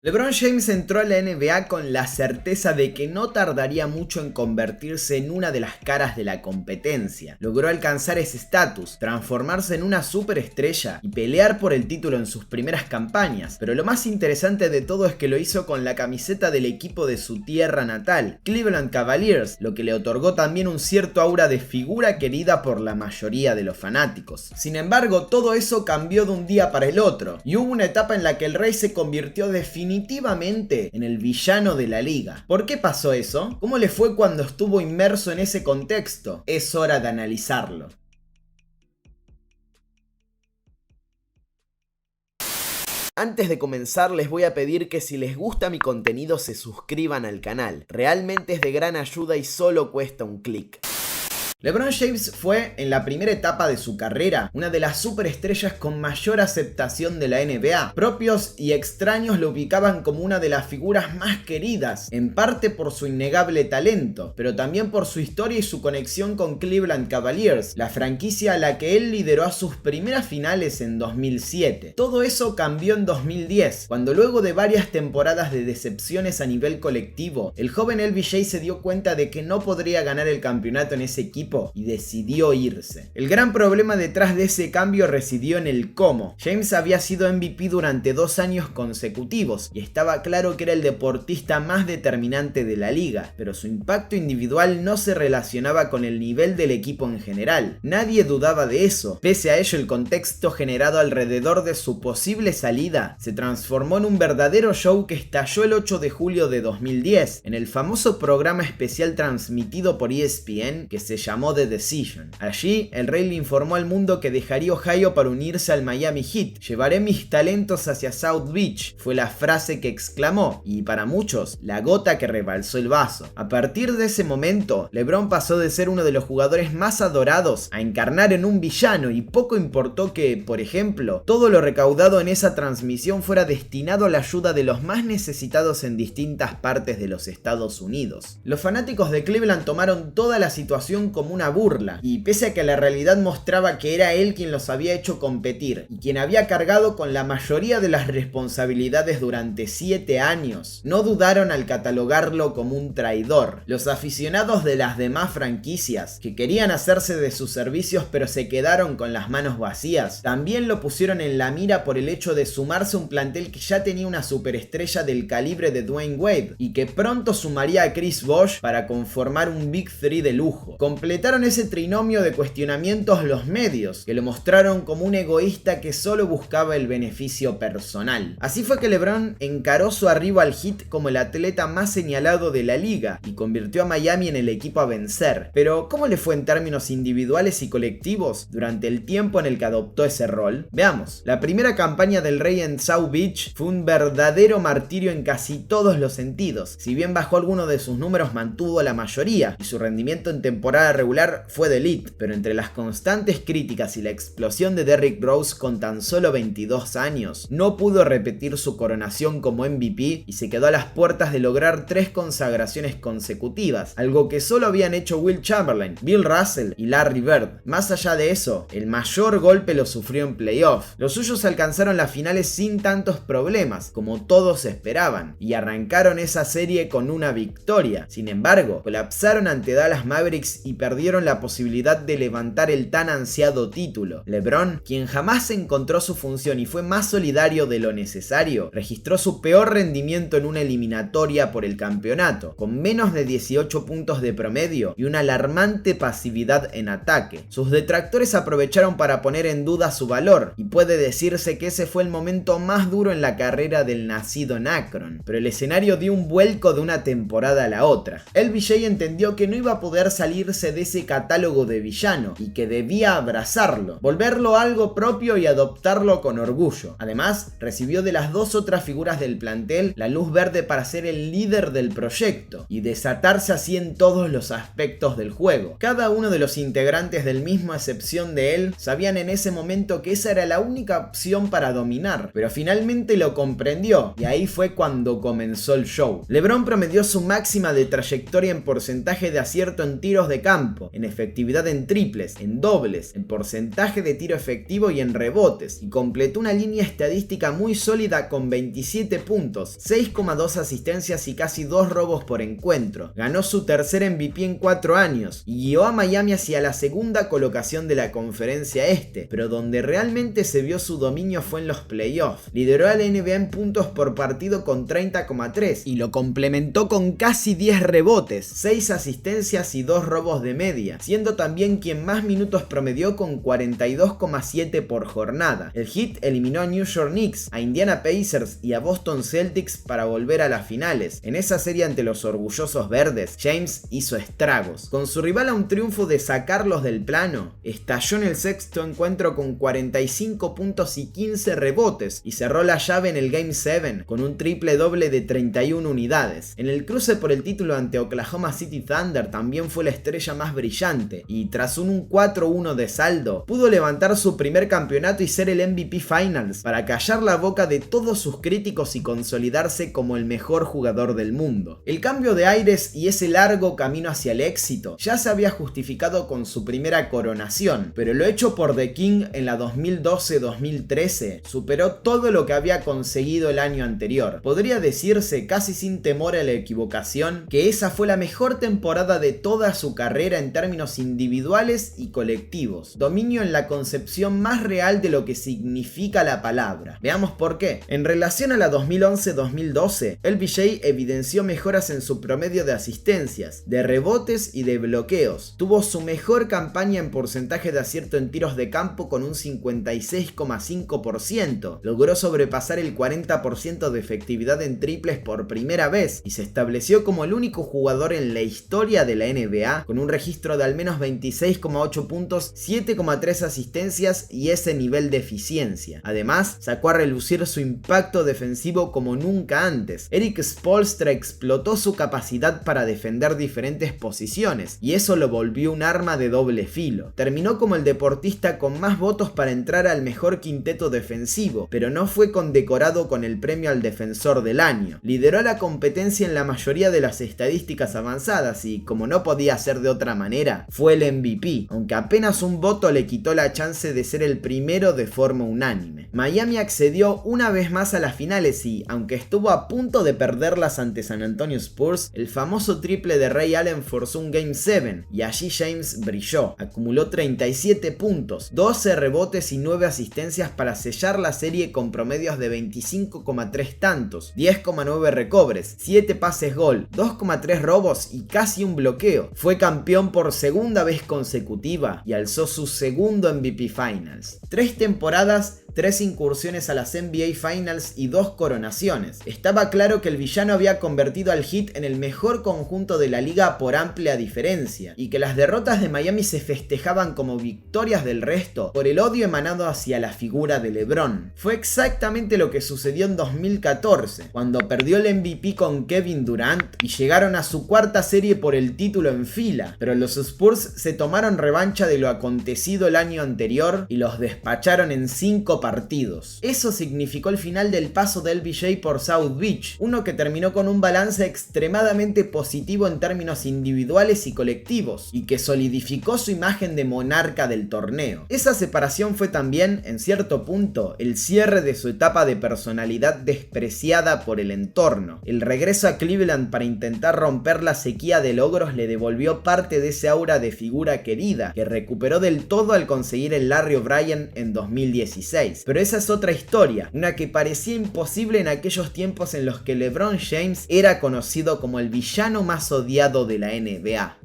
LeBron James entró a la NBA con la certeza de que no tardaría mucho en convertirse en una de las caras de la competencia. Logró alcanzar ese estatus, transformarse en una superestrella y pelear por el título en sus primeras campañas, pero lo más interesante de todo es que lo hizo con la camiseta del equipo de su tierra natal, Cleveland Cavaliers, lo que le otorgó también un cierto aura de figura querida por la mayoría de los fanáticos. Sin embargo, todo eso cambió de un día para el otro, y hubo una etapa en la que el Rey se convirtió definitivamente en el villano de la liga. ¿Por qué pasó eso? ¿Cómo le fue cuando estuvo inmerso en ese contexto? Es hora de analizarlo. Antes de comenzar les voy a pedir que si les gusta mi contenido se suscriban al canal. Realmente es de gran ayuda y solo cuesta un clic. LeBron James fue, en la primera etapa de su carrera, una de las superestrellas con mayor aceptación de la NBA. Propios y extraños lo ubicaban como una de las figuras más queridas, en parte por su innegable talento, pero también por su historia y su conexión con Cleveland Cavaliers, la franquicia a la que él lideró a sus primeras finales en 2007. Todo eso cambió en 2010, cuando luego de varias temporadas de decepciones a nivel colectivo, el joven LBJ se dio cuenta de que no podría ganar el campeonato en ese equipo y decidió irse. El gran problema detrás de ese cambio residió en el cómo. James había sido MVP durante 2 años consecutivos y estaba claro que era el deportista más determinante de la liga, pero su impacto individual no se relacionaba con el nivel del equipo en general. Nadie dudaba de eso. Pese a ello, el contexto generado alrededor de su posible salida se transformó en un verdadero show que estalló el 8 de julio de 2010 en el famoso programa especial transmitido por ESPN que se llamó The Decision. Allí, el Rey le informó al mundo que dejaría Ohio para unirse al Miami Heat. Llevaré mis talentos hacia South Beach, fue la frase que exclamó, y para muchos, la gota que rebalsó el vaso. A partir de ese momento, LeBron pasó de ser uno de los jugadores más adorados a encarnar en un villano, y poco importó que, por ejemplo, todo lo recaudado en esa transmisión fuera destinado a la ayuda de los más necesitados en distintas partes de los Estados Unidos. Los fanáticos de Cleveland tomaron toda la situación como una burla, y pese a que la realidad mostraba que era él quien los había hecho competir y quien había cargado con la mayoría de las responsabilidades durante 7 años, no dudaron al catalogarlo como un traidor. Los aficionados de las demás franquicias, que querían hacerse de sus servicios pero se quedaron con las manos vacías, también lo pusieron en la mira por el hecho de sumarse a un plantel que ya tenía una superestrella del calibre de Dwayne Wade y que pronto sumaría a Chris Bosh para conformar un Big 3 de lujo. Completaron ese trinomio de cuestionamientos los medios, que lo mostraron como un egoísta que solo buscaba el beneficio personal. Así fue que LeBron encaró su arribo al Heat como el atleta más señalado de la liga y convirtió a Miami en el equipo a vencer. Pero, ¿cómo le fue en términos individuales y colectivos durante el tiempo en el que adoptó ese rol? Veamos. La primera campaña del Rey en South Beach fue un verdadero martirio en casi todos los sentidos. Si bien bajó algunos de sus números, mantuvo la mayoría y su rendimiento en temporada regular fue de elite, pero entre las constantes críticas y la explosión de Derrick Rose con tan solo 22 años, no pudo repetir su coronación como MVP y se quedó a las puertas de lograr 3 consagraciones consecutivas, algo que solo habían hecho Will Chamberlain, Bill Russell y Larry Bird. Más allá de eso, el mayor golpe lo sufrió en playoff. Los suyos alcanzaron las finales sin tantos problemas, como todos esperaban, y arrancaron esa serie con una victoria. Sin embargo, colapsaron ante Dallas Mavericks y perdieron la posibilidad de levantar el tan ansiado título. LeBron, quien jamás encontró su función y fue más solidario de lo necesario, registró su peor rendimiento en una eliminatoria por el campeonato, con menos de 18 puntos de promedio y una alarmante pasividad en ataque. Sus detractores aprovecharon para poner en duda su valor, y puede decirse que ese fue el momento más duro en la carrera del nacido en Akron, pero el escenario dio un vuelco de una temporada a la otra. LBJ entendió que no iba a poder salirse de ese catálogo de villano y que debía abrazarlo, volverlo algo propio y adoptarlo con orgullo. Además, recibió de las 2 otras figuras del plantel la luz verde para ser el líder del proyecto y desatarse así en todos los aspectos del juego. Cada uno de los integrantes del mismo, a excepción de él, sabían en ese momento que esa era la única opción para dominar, pero finalmente lo comprendió y ahí fue cuando comenzó el show. LeBron promedió su máxima de trayectoria en porcentaje de acierto en tiros de campo, campo, en efectividad en triples, en dobles, en porcentaje de tiro efectivo y en rebotes, y completó una línea estadística muy sólida con 27 puntos, 6,2 asistencias y casi 2 robos por encuentro. Ganó su tercer MVP en 4 años y guió a Miami hacia la segunda colocación de la conferencia este, pero donde realmente se vio su dominio fue en los playoffs. Lideró a la NBA en puntos por partido con 30,3 y lo complementó con casi 10 rebotes, 6 asistencias y 2 robos de media, siendo también quien más minutos promedió con 42,7 por jornada. El Heat eliminó a New York Knicks, a Indiana Pacers y a Boston Celtics para volver a las finales. En esa serie ante los orgullosos verdes, James hizo estragos. Con su rival a un triunfo de sacarlos del plano, estalló en el sexto encuentro con 45 puntos y 15 rebotes y cerró la llave en el Game 7 con un triple doble de 31 unidades. En el cruce por el título ante Oklahoma City Thunder también fue la estrella más brillante y tras un 4-1 de saldo pudo levantar su primer campeonato y ser el MVP Finals para callar la boca de todos sus críticos y consolidarse como el mejor jugador del mundo. El cambio de aires y ese largo camino hacia el éxito ya se había justificado con su primera coronación, pero lo hecho por The King en la 2012-2013 superó todo lo que había conseguido el año anterior. Podría decirse, casi sin temor a la equivocación, que esa fue la mejor temporada de toda su carrera en términos individuales y colectivos. Dominio en la concepción más real de lo que significa la palabra. Veamos por qué. En relación a la 2011-2012, LBJ evidenció mejoras en su promedio de asistencias, de rebotes y de bloqueos. Tuvo su mejor campaña en porcentaje de acierto en tiros de campo con un 56,5%. Logró sobrepasar el 40% de efectividad en triples por primera vez y se estableció como el único jugador en la historia de la NBA con un registro de al menos 26,8 puntos, 7,3 asistencias y ese nivel de eficiencia. Además, sacó a relucir su impacto defensivo como nunca antes. Erik Spoelstra explotó su capacidad para defender diferentes posiciones y eso lo volvió un arma de doble filo. Terminó como el deportista con más votos para entrar al mejor quinteto defensivo, pero no fue condecorado con el premio al defensor del año. Lideró la competencia en la mayoría de las estadísticas avanzadas y, como no podía ser de otra manera, fue el MVP, aunque apenas un voto le quitó la chance de ser el primero de forma unánime. Miami accedió una vez más a las finales y, aunque estuvo a punto de perderlas ante San Antonio Spurs, el famoso triple de Ray Allen forzó un Game 7 y allí James brilló. Acumuló 37 puntos, 12 rebotes y 9 asistencias para sellar la serie con promedios de 25,3 tantos, 10,9 recobres, 7 pases gol, 2,3 robos y casi un bloqueo. Fue campeón por segunda vez consecutiva y alzó su segundo MVP Finals. 3 temporadas, 3 incursiones a las NBA Finals y 2 coronaciones. Estaba claro que el villano había convertido al Heat en el mejor conjunto de la liga por amplia diferencia, y que las derrotas de Miami se festejaban como victorias del resto por el odio emanado hacia la figura de LeBron. Fue exactamente lo que sucedió en 2014, cuando perdió el MVP con Kevin Durant y llegaron a su cuarta serie por el título en fila, pero los Spurs se tomaron revancha de lo acontecido el año anterior y los despacharon en 5 partidos. Eso significó el final del paso de LBJ por South Beach, uno que terminó con un balance extremadamente positivo en términos individuales y colectivos, y que solidificó su imagen de monarca del torneo. Esa separación fue también, en cierto punto, el cierre de su etapa de personalidad despreciada por el entorno. El regreso a Cleveland para intentar romper la sequía de logros le devolvió parte de ese aura de figura querida, que recuperó del todo al conseguir el Larry O'Brien en 2016. Pero esa es otra historia, una que parecía imposible en aquellos tiempos en los que LeBron James era conocido como el villano más odiado de la NBA.